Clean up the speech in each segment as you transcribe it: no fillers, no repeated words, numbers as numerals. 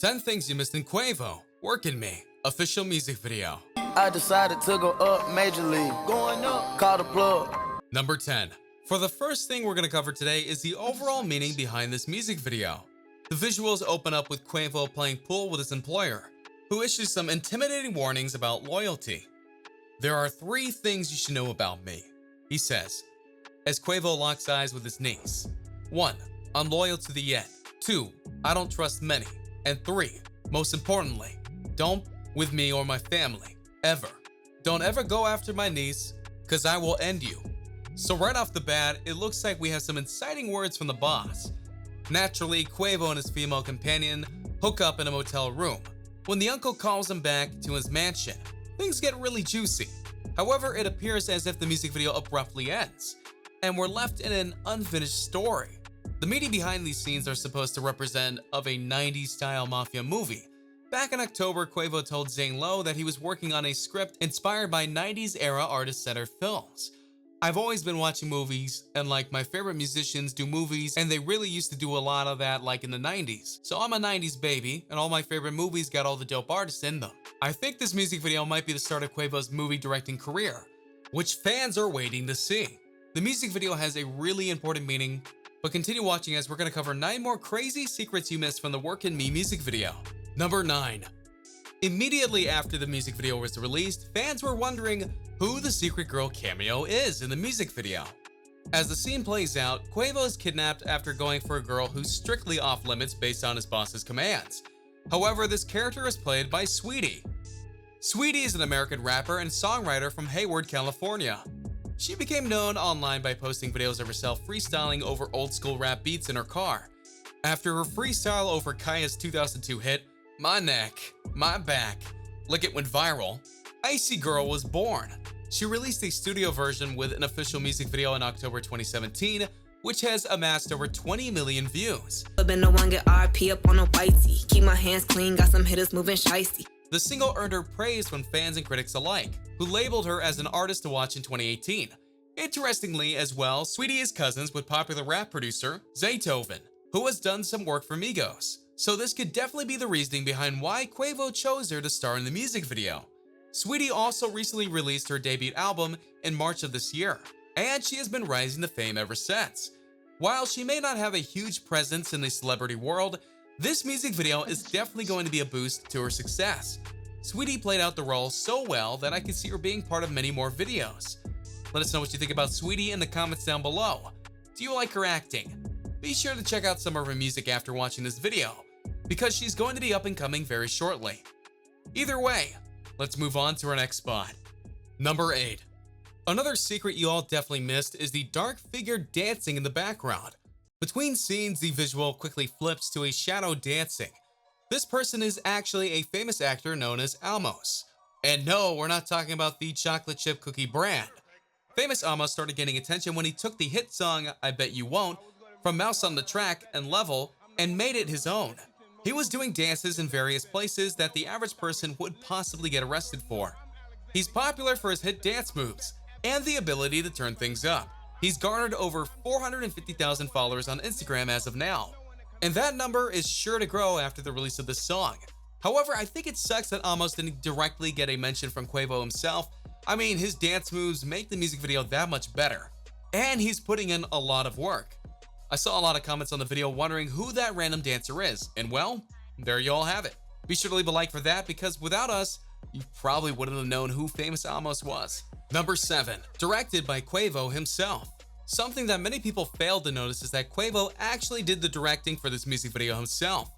10 Things You Missed in Quavo, Workin Me, official music video. I decided to go up major league. Going up, call the plug. Number 10. For the first thing we're going to cover today is the overall meaning behind this music video. The visuals open up with Quavo playing pool with his employer, who issues some intimidating warnings about loyalty. There are 3 things you should know about me, he says, as Quavo locks eyes with his niece. 1. I'm loyal to the end. 2. I don't trust many. And 3. Most importantly, don't with me or my family, ever. Don't ever go after my niece, cause I will end you. So right off the bat, it looks like we have some inciting words from the boss. Naturally, Quavo and his female companion hook up in a motel room. When the uncle calls him back to his mansion, things get really juicy. However, it appears as if the music video abruptly ends, and we're left in an unfinished story. The meaning behind these scenes are supposed to represent of a 90s style mafia movie. Back in October, Quavo told Zane Lowe that he was working on a script inspired by 90s era artist-centered films. I've always been watching movies, and like my favorite musicians do movies, and they really used to do a lot of that like in the 90s. So I'm a 90s baby, and all my favorite movies got all the dope artists in them. I think this music video might be the start of Quavo's movie directing career, which fans are waiting to see. The music video has a really important meaning, but continue watching as we're going to cover 9 more crazy secrets you missed from the Workin Me music video. Number 9. Immediately after the music video was released, fans were wondering who the secret girl cameo is in the music video. As the scene plays out, Quavo is kidnapped after going for a girl who's strictly off limits based on his boss's commands. However, this character is played by Saweetie. Saweetie is an American rapper and songwriter from Hayward, California. She became known online by posting videos of herself freestyling over old school rap beats in her car. After her freestyle over Kaya's 2002 hit, My Neck, My Back, Lick It went viral, Icy Girl was born. She released a studio version with an official music video in October 2017, which has amassed over 20 million views. Been the one get RP up on a whitey. Keep my hands clean, got some hitters moving shicey. The single earned her praise from fans and critics alike, who labeled her as an artist to watch in 2018. Interestingly as well, Saweetie is cousins with popular rap producer Zaytoven, who has done some work for Migos. So this could definitely be the reasoning behind why Quavo chose her to star in the music video. Saweetie also recently released her debut album in March of this year, and she has been rising to fame ever since. While she may not have a huge presence in the celebrity world, this music video is definitely going to be a boost to her success. Saweetie played out the role so well that I can see her being part of many more videos. Let us know what you think about Saweetie in the comments down below. Do you like her acting? Be sure to check out some of her music after watching this video, because she's going to be up and coming very shortly. Either way, let's move on to our next spot. Number 8. Another secret you all definitely missed is the dark figure dancing in the background. Between scenes, the visual quickly flips to a shadow dancing. This person is actually a famous actor known as Almos. And no, we're not talking about the chocolate chip cookie brand. Famous Almos started getting attention when he took the hit song I Bet You Won't from Mouse on the Track and Level and made it his own. He was doing dances in various places that the average person would possibly get arrested for. He's popular for his hit dance moves and the ability to turn things up. He's garnered over 450,000 followers on Instagram as of now, and that number is sure to grow after the release of this song. However, I think it sucks that Almos didn't directly get a mention from Quavo himself. I mean, his dance moves make the music video that much better, and he's putting in a lot of work. I saw a lot of comments on the video wondering who that random dancer is, and well, there you all have it. Be sure to leave a like for that, because without us, you probably wouldn't have known who famous Almos was. Number 7. Directed by Quavo himself. Something that many people failed to notice is that Quavo actually did the directing for this music video himself.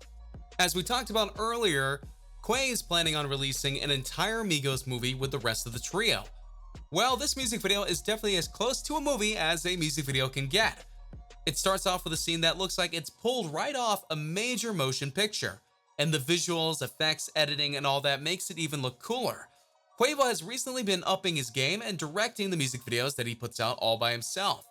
As we talked about earlier, Quay is planning on releasing an entire Migos movie with the rest of the trio. Well, this music video is definitely as close to a movie as a music video can get. It starts off with a scene that looks like it's pulled right off a major motion picture, and the visuals, effects, editing, and all that makes it even look cooler. Quavo has recently been upping his game and directing the music videos that he puts out all by himself.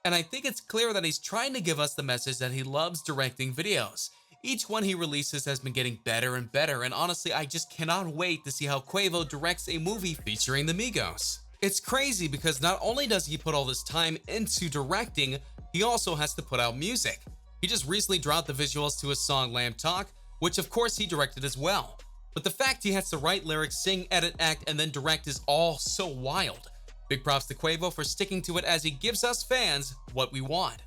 And I think it's clear that he's trying to give us the message that he loves directing videos. Each one he releases has been getting better and better, and honestly, I just cannot wait to see how Quavo directs a movie featuring the Migos. It's crazy because not only does he put all this time into directing, he also has to put out music. He just recently dropped the visuals to his song LambTalk, which of course he directed as well. But the fact he has to write lyrics, sing, edit, act, and then direct is all so wild. Big props to Quavo for sticking to it as he gives us fans what we want.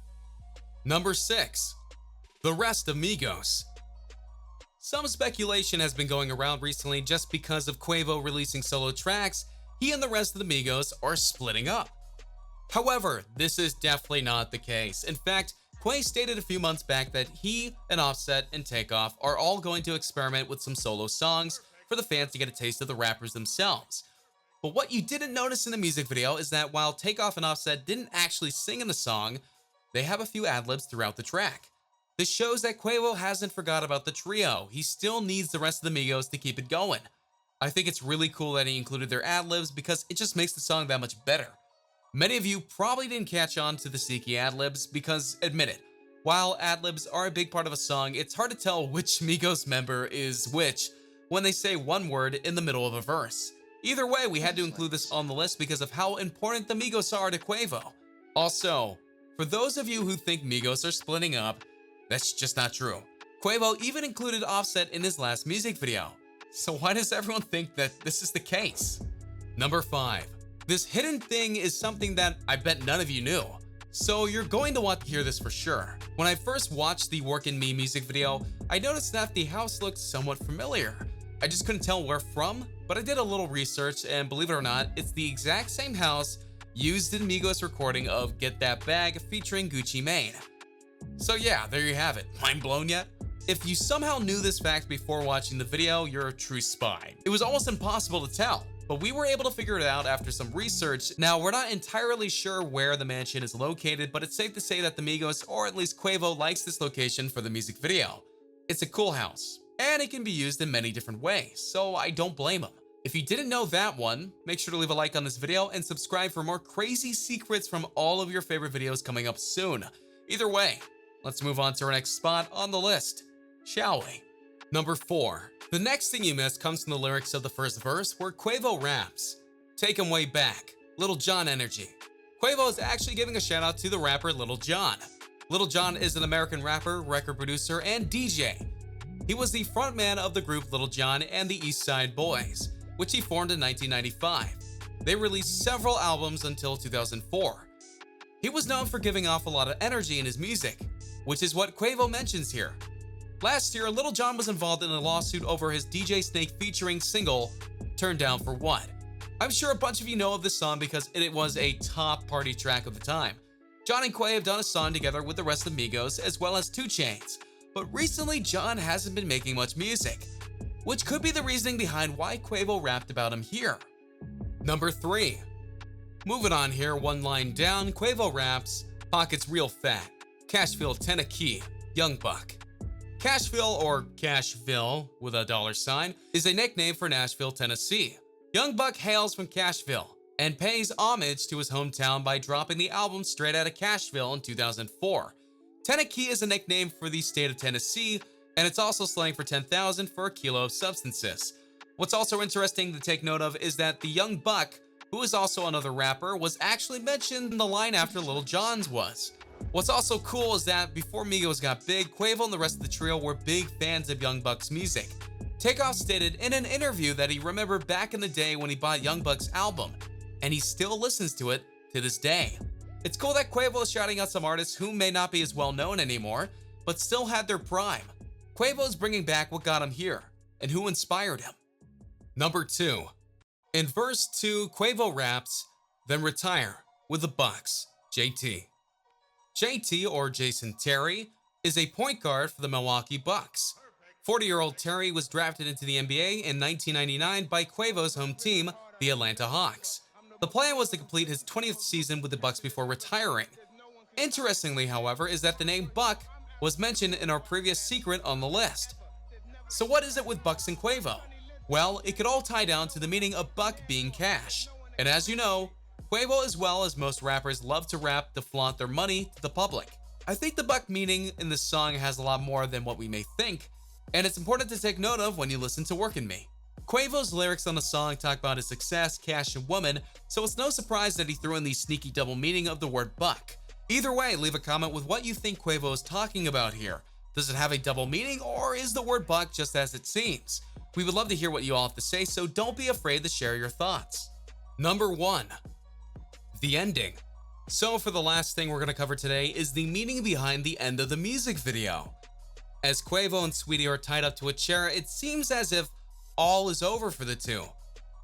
Number 6. The rest of Migos. Some speculation has been going around recently just because of Quavo releasing solo tracks, he and the rest of the Migos are splitting up. However, this is definitely not the case. In fact, Quay stated a few months back that he and Offset and Takeoff are all going to experiment with some solo songs for the fans to get a taste of the rappers themselves. But what you didn't notice in the music video is that while Takeoff and Offset didn't actually sing in the song, they have a few ad-libs throughout the track. This shows that Quavo hasn't forgot about the trio. He still needs the rest of the Migos to keep it going. I think it's really cool that he included their ad-libs because it just makes the song that much better. Many of you probably didn't catch on to the sneaky ad-libs because, admit it, while ad-libs are a big part of a song, it's hard to tell which Migos member is which when they say one word in the middle of a verse. Either way, we had to include this on the list because of how important the Migos are to Quavo. Also, for those of you who think Migos are splitting up, that's just not true. Quavo even included Offset in his last music video. So why does everyone think that this is the case? Number 5. This hidden thing is something that I bet none of you knew. So you're going to want to hear this for sure. When I first watched the Workin Me music video, I noticed that the house looked somewhat familiar. I just couldn't tell where from, but I did a little research and believe it or not, it's the exact same house used in Migos' recording of Get That Bag featuring Gucci Mane. So yeah, there you have it. Mind blown yet? If you somehow knew this fact before watching the video, you're a true spy. It was almost impossible to tell, but we were able to figure it out after some research. Now, we're not entirely sure where the mansion is located, but it's safe to say that the Migos, or at least Quavo, likes this location for the music video. It's a cool house, and it can be used in many different ways, so I don't blame him. If you didn't know that one, make sure to leave a like on this video and subscribe for more crazy secrets from all of your favorite videos coming up soon. Either way, let's move on to our next spot on the list, shall we? Number 4. The next thing you missed comes from the lyrics of the first verse where Quavo raps, "Take 'em way back, Little John energy." Quavo is actually giving a shout out to the rapper Little John. Little John is an American rapper, record producer, and DJ. He was the frontman of the group Little John and the East Side Boys, which he formed in 1995. They released several albums until 2004. He was known for giving off a lot of energy in his music, which is what Quavo mentions here. Last year, Little John was involved in a lawsuit over his DJ Snake featuring single, Turned Down for What. I'm sure a bunch of you know of this song because it was a top party track of the time. John and Quay have done a song together with the rest of Migos as well as 2 Chainz, but recently John hasn't been making much music, which could be the reasoning behind why Quavo rapped about him here. Number 3. Moving on here, one line down, Quavo raps, "Pockets real fat, Cashville Tennessee, Young Buck." Cashville, or Cashville with a $sign, is a nickname for Nashville, Tennessee. Young Buck hails from Cashville and pays homage to his hometown by dropping the album Straight Outta Cashville in 2004. Tennessee is a nickname for the state of Tennessee, and it's also slang for 10,000 for a kilo of substances. What's also interesting to take note of is that the Young Buck, who is also another rapper, was actually mentioned in the line after Lil Jon's was. What's also cool is that before Migos got big, Quavo and the rest of the trio were big fans of Young Buck's music. Takeoff stated in an interview that he remembered back in the day when he bought Young Buck's album, and he still listens to it to this day. It's cool that Quavo is shouting out some artists who may not be as well known anymore, but still had their prime. Quavo's bringing back what got him here, and who inspired him. Number 2. In verse 2, Quavo raps, "Then retire with the Bucks, JT." JT, or Jason Terry, is a point guard for the Milwaukee Bucks. 40-year-old Terry was drafted into the NBA in 1999 by Quavo's home team, the Atlanta Hawks. The plan was to complete his 20th season with the Bucks before retiring. Interestingly, however, is that the name Buck was mentioned in our previous secret on the list. So what is it with Bucks and Quavo? Well, it could all tie down to the meaning of buck being cash. And as you know, Quavo, as well as most rappers, love to rap to flaunt their money to the public. I think the buck meaning in this song has a lot more than what we may think, and it's important to take note of when you listen to Workin Me. Quavo's lyrics on the song talk about his success, cash, and woman, so it's no surprise that he threw in the sneaky double meaning of the word buck. Either way, leave a comment with what you think Quavo is talking about here. Does it have a double meaning, or is the word buck just as it seems? We would love to hear what you all have to say, so don't be afraid to share your thoughts. Number 1. The ending. So for the last thing we're going to cover today is the meaning behind the end of the music video. As Quavo and Saweetie are tied up to a chair, it seems as if all is over for the two.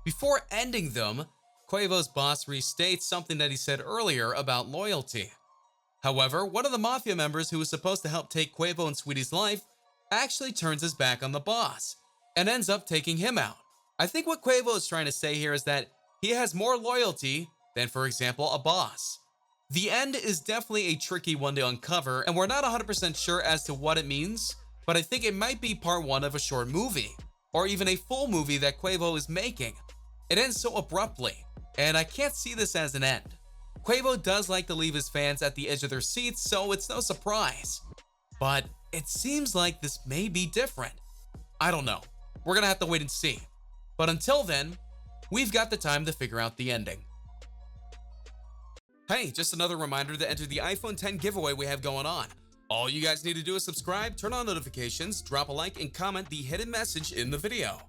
Before ending them, Quavo's boss restates something that he said earlier about loyalty. However, one of the mafia members who was supposed to help take Quavo and Saweetie's life actually turns his back on the boss and ends up taking him out. I think what Quavo is trying to say here is that he has more loyalty than, for example, a boss. The end is definitely a tricky one to uncover, and we're not 100% sure as to what it means, but I think it might be part 1 of a short movie, or even a full movie that Quavo is making. It ends so abruptly, and I can't see this as an end. Quavo does like to leave his fans at the edge of their seats, so it's no surprise. But it seems like this may be different. I don't know. We're gonna have to wait and see. But until then, we've got the time to figure out the ending. Hey, just another reminder to enter the iPhone X giveaway we have going on. All you guys need to do is subscribe, turn on notifications, drop a like, and comment the hidden message in the video.